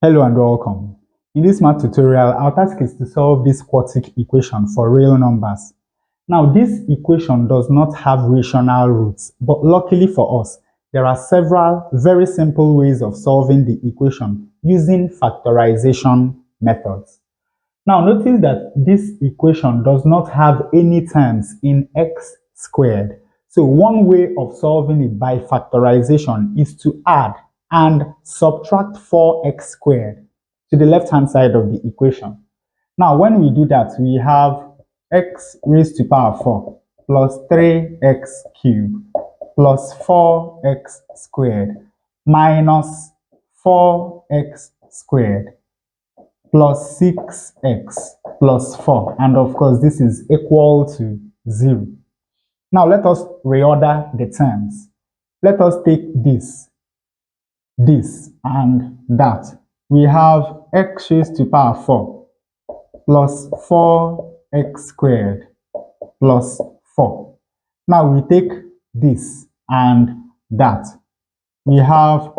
Hello and welcome. In this math tutorial, our task is to solve this quartic equation for real numbers. Now, this equation does not have rational roots, but luckily for us, there are several very simple ways of solving the equation using factorization methods. Now, notice that this equation does not have any terms in x squared. So one way of solving it by factorization is to add and subtract 4x squared to the left-hand side of the equation. Now, when we do that, we have x raised to power 4 plus 3x cubed plus 4x squared minus 4x squared plus 6x plus 4. And of course, this is equal to 0. Now, let us reorder the terms. Let us take this, and that. We have x raised to power 4 plus 4x squared plus 4. Now, we take this and that. We have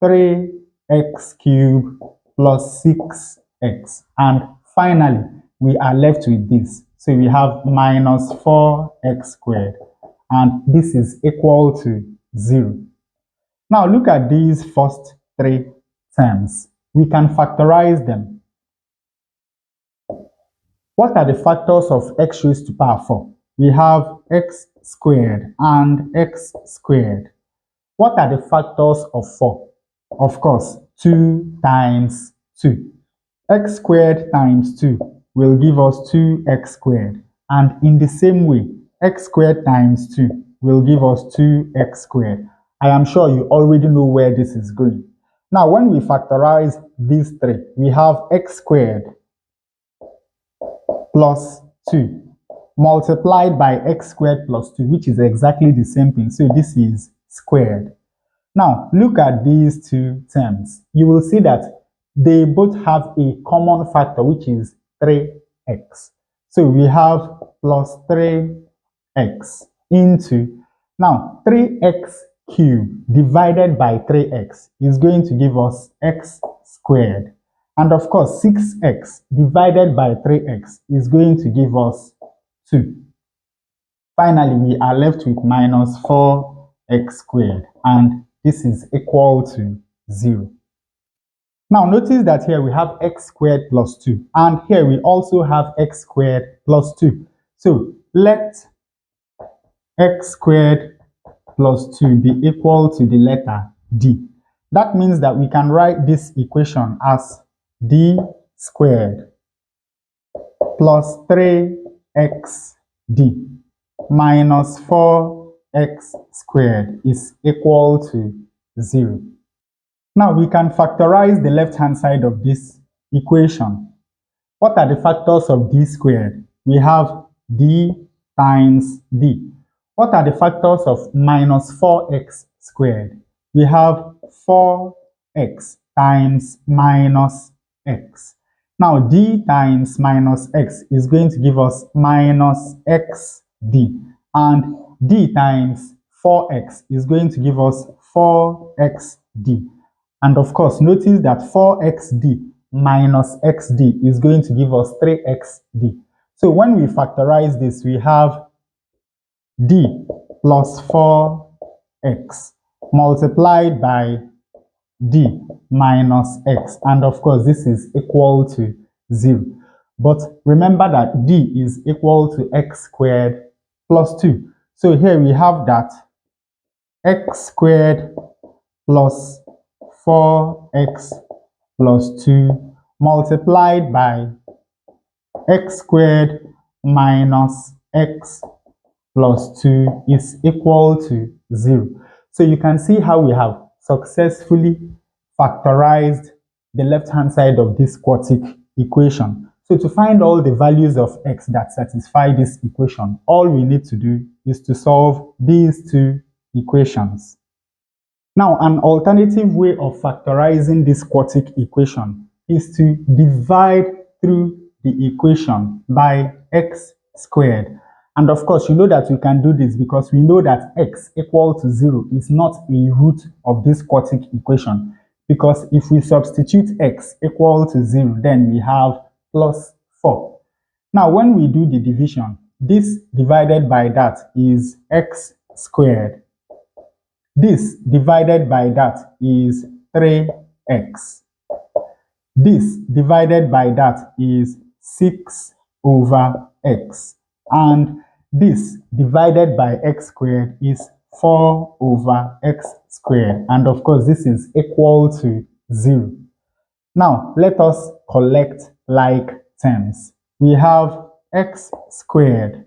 3x cubed plus 6x. And finally, we are left with this. So we have minus 4x squared. And this is equal to 0. Now look at these first three terms. We can factorize them. What are the factors of x raised to power 4? We have x squared and x squared. What are the factors of 4? Of course, 2 times 2. X squared times 2 will give us 2x squared. And in the same way, x squared times 2 will give us 2x squared. I am sure you already know where this is going. Now, when we factorize these three, we have x squared plus 2 multiplied by x squared plus 2, which is exactly the same thing. So this is squared. Now, look at these two terms. You will see that they both have a common factor, which is 3x. So we have plus 3x into, now 3x cubed divided by 3x is going to give us x squared. And of course, 6x divided by 3x is going to give us 2. Finally, we are left with minus 4x squared, and this is equal to 0. Now, notice that here we have x squared plus 2, and here we also have x squared plus 2. So, let x squared plus 2 be equal to the letter d. That means that we can write this equation as d squared plus 3xd minus 4x squared is equal to 0. Now we can factorize the left-hand side of this equation. What are the factors of d squared? We have d times d. What are the factors of minus 4x squared? We have 4x times minus x. Now d times minus x is going to give us minus xd, and d times 4x is going to give us 4xd. And of course, notice that 4xd minus xd is going to give us 3xd. So when we factorize this, we have d plus 4x multiplied by d minus x, and of course this is equal to 0. But remember that d is equal to x squared plus 2. So here we have that x squared plus 4x plus 2 multiplied by x squared minus x plus 2 is equal to 0. So you can see how we have successfully factorized the left-hand side of this quartic equation. So to find all the values of x that satisfy this equation, all we need to do is to solve these two equations. Now, an alternative way of factorizing this quartic equation is to divide through the equation by x squared. And of course, you know that we can do this because we know that x equal to 0 is not a root of this quartic equation. because if we substitute x equal to 0, then we have plus 4. Now, when we do the division, this divided by that is x squared. This divided by that is 3x. This divided by that is 6 over x. And this divided by x squared is 4 over x squared. And of course, this is equal to 0. Now, let us collect like terms. We have x squared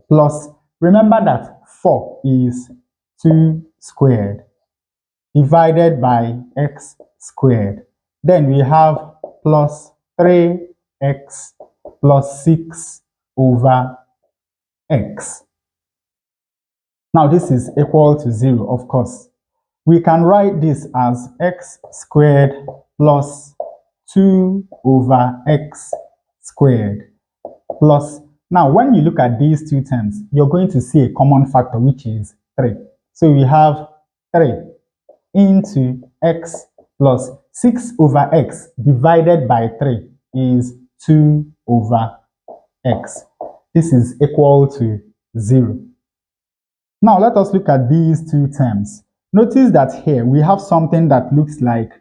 plus, remember that 4 is 2 squared divided by x squared. Then we have plus 3x plus 6 over x. Now this is equal to 0, of course. We can write this as x squared plus 2 over x squared plus, now when you look at these two terms, you're going to see a common factor, which is 3. So we have 3 into x plus 6 over x divided by 3 is 2 over x. This is equal to 0. Now let us look at these two terms. Notice that here we have something that looks like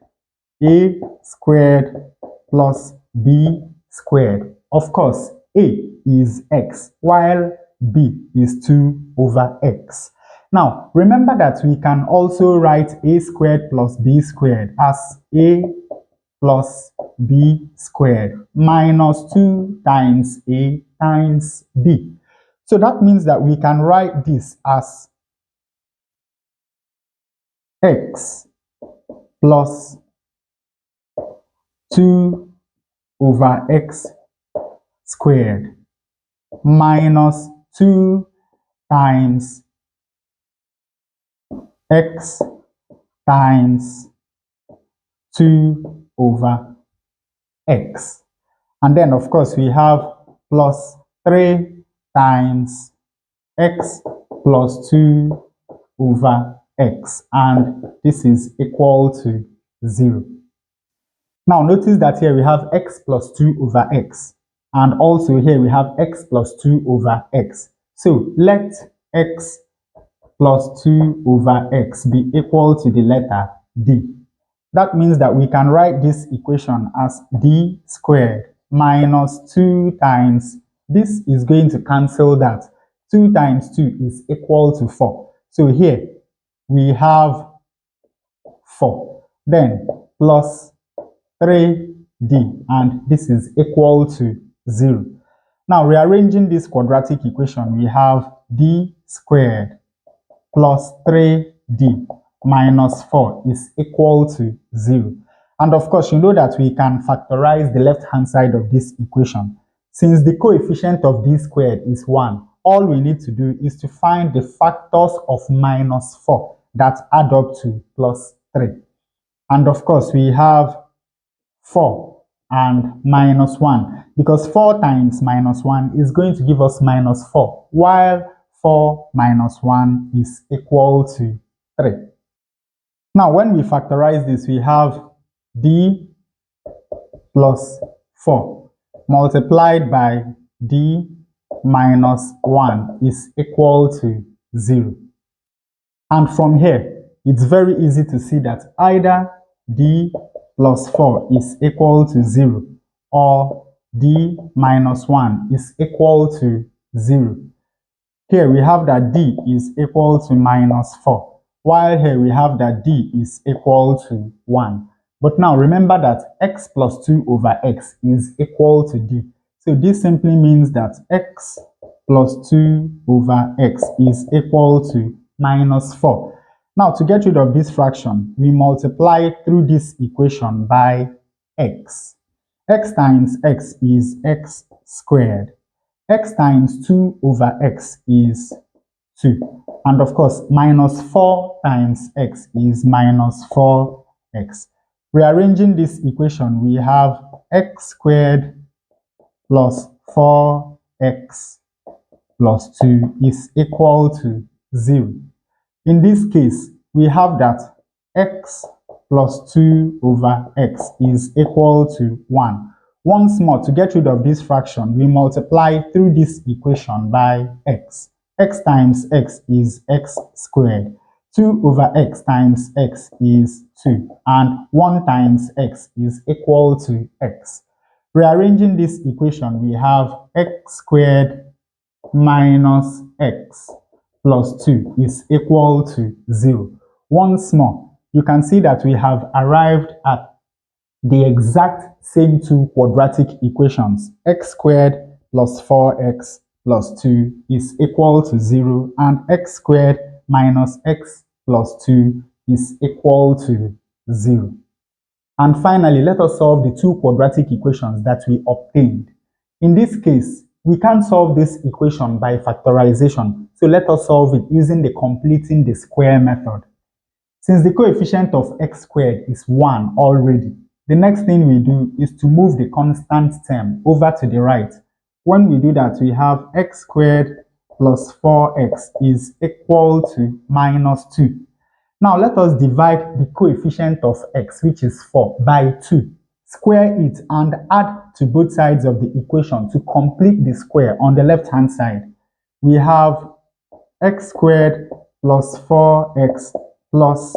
a squared plus b squared. Of course, a is x, while b is 2 over x. Now, remember that we can also write a squared plus b squared as a plus b squared minus 2 times a times b. So that means that we can write this as x plus 2 over x squared minus 2 times x times 2 over x. And then, of course, we have plus 3 times x plus 2 over x. And this is equal to 0. Now, notice that here we have x plus 2 over x. And also here we have x plus 2 over x. So let x plus 2 over x be equal to the letter d. That means that we can write this equation as d squared minus 2 times, this is going to cancel that. 2 times 2 is equal to 4. So here we have 4. Then plus 3d, and this is equal to 0. Now, rearranging this quadratic equation, we have d squared plus 3d minus 4 is equal to 0. And of course, you know that we can factorize the left-hand side of this equation. Since the coefficient of d squared is 1, all we need to do is to find the factors of minus 4 that add up to plus 3. And of course, we have 4 and minus 1, because 4 times minus 1 is going to give us minus 4, while 4 minus 1 is equal to 3. Now, when we factorize this, we have d plus 4 multiplied by d minus 1 is equal to 0. And from here, it's very easy to see that either d plus 4 is equal to 0 or d minus 1 is equal to 0. Here we have that d is equal to minus 4, while here we have that d is equal to 1. But now remember that x plus 2 over x is equal to d. So this simply means that x plus 2 over x is equal to minus 4. Now, to get rid of this fraction, we multiply through this equation by x. X times x is x squared. X times 2 over x is 2. And of course, minus 4 times x is minus 4x. Rearranging this equation, we have x squared plus 4x plus 2 is equal to 0. In this case, we have that x plus 2 over x is equal to 1. Once more, to get rid of this fraction, we multiply through this equation by x. X times x is x squared. 2 over x times x is 2. And 1 times x is equal to x. Rearranging this equation, we have x squared minus x plus 2 is equal to 0. Once more, you can see that we have arrived at the exact same two quadratic equations. X squared plus 4x plus 2 is equal to 0, and x squared minus x plus 2 is equal to 0. And finally, let us solve the two quadratic equations that we obtained. In this case, we can't solve this equation by factorization, so let us solve it using the completing the square method. Since the coefficient of x squared is 1 already, the next thing we do is to move the constant term over to the right. When we do that, we have x squared plus 4x is equal to minus 2. Now let us divide the coefficient of x, which is 4, by 2. Square it and add to both sides of the equation to complete the square on the left-hand side. We have x squared plus 4x plus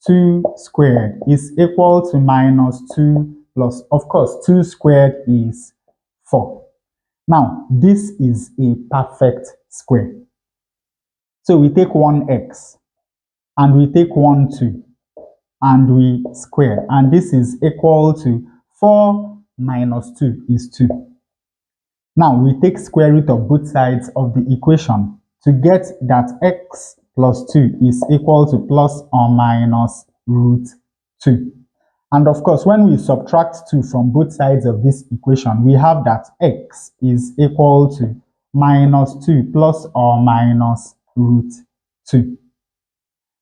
2 squared is equal to minus 2 plus, of course, 2 squared is 4. Now, this is a perfect square. So we take 1x and we take 1, 2 and we square, and this is equal to 4 minus 2 is 2. Now we take square root of both sides of the equation to get that x plus 2 is equal to plus or minus root 2. And of course, when we subtract 2 from both sides of this equation, we have that x is equal to minus 2 plus or minus root 2.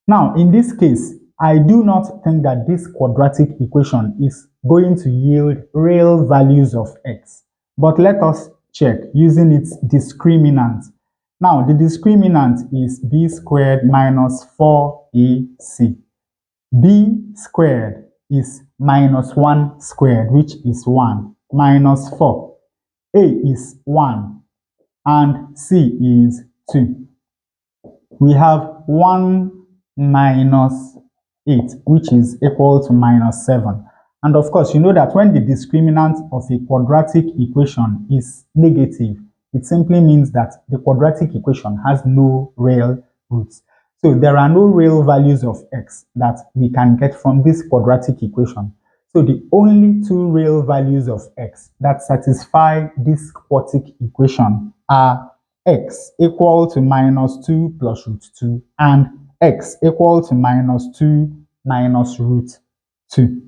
Now, in this case, I do not think that this quadratic equation is going to yield real values of x. But let us check using its discriminant. Now, the discriminant is b squared minus 4ac. b squared is minus 1 squared, which is 1, minus 4. A is 1, and c is 2. We have 1 minus 8, which is equal to minus 7. And of course, you know that when the discriminant of a quadratic equation is negative, it simply means that the quadratic equation has no real roots. So there are no real values of x that we can get from this quadratic equation. So the only two real values of x that satisfy this quartic equation are x equal to minus 2 plus root 2 and x equal to minus 2 minus root 2.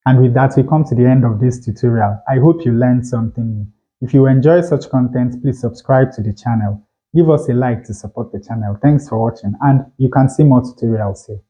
And with that, we come to the end of this tutorial. I hope you learned something new. If you enjoy such content, please subscribe to the channel. Give us a like to support the channel. Thanks for watching, and you can see more tutorials here.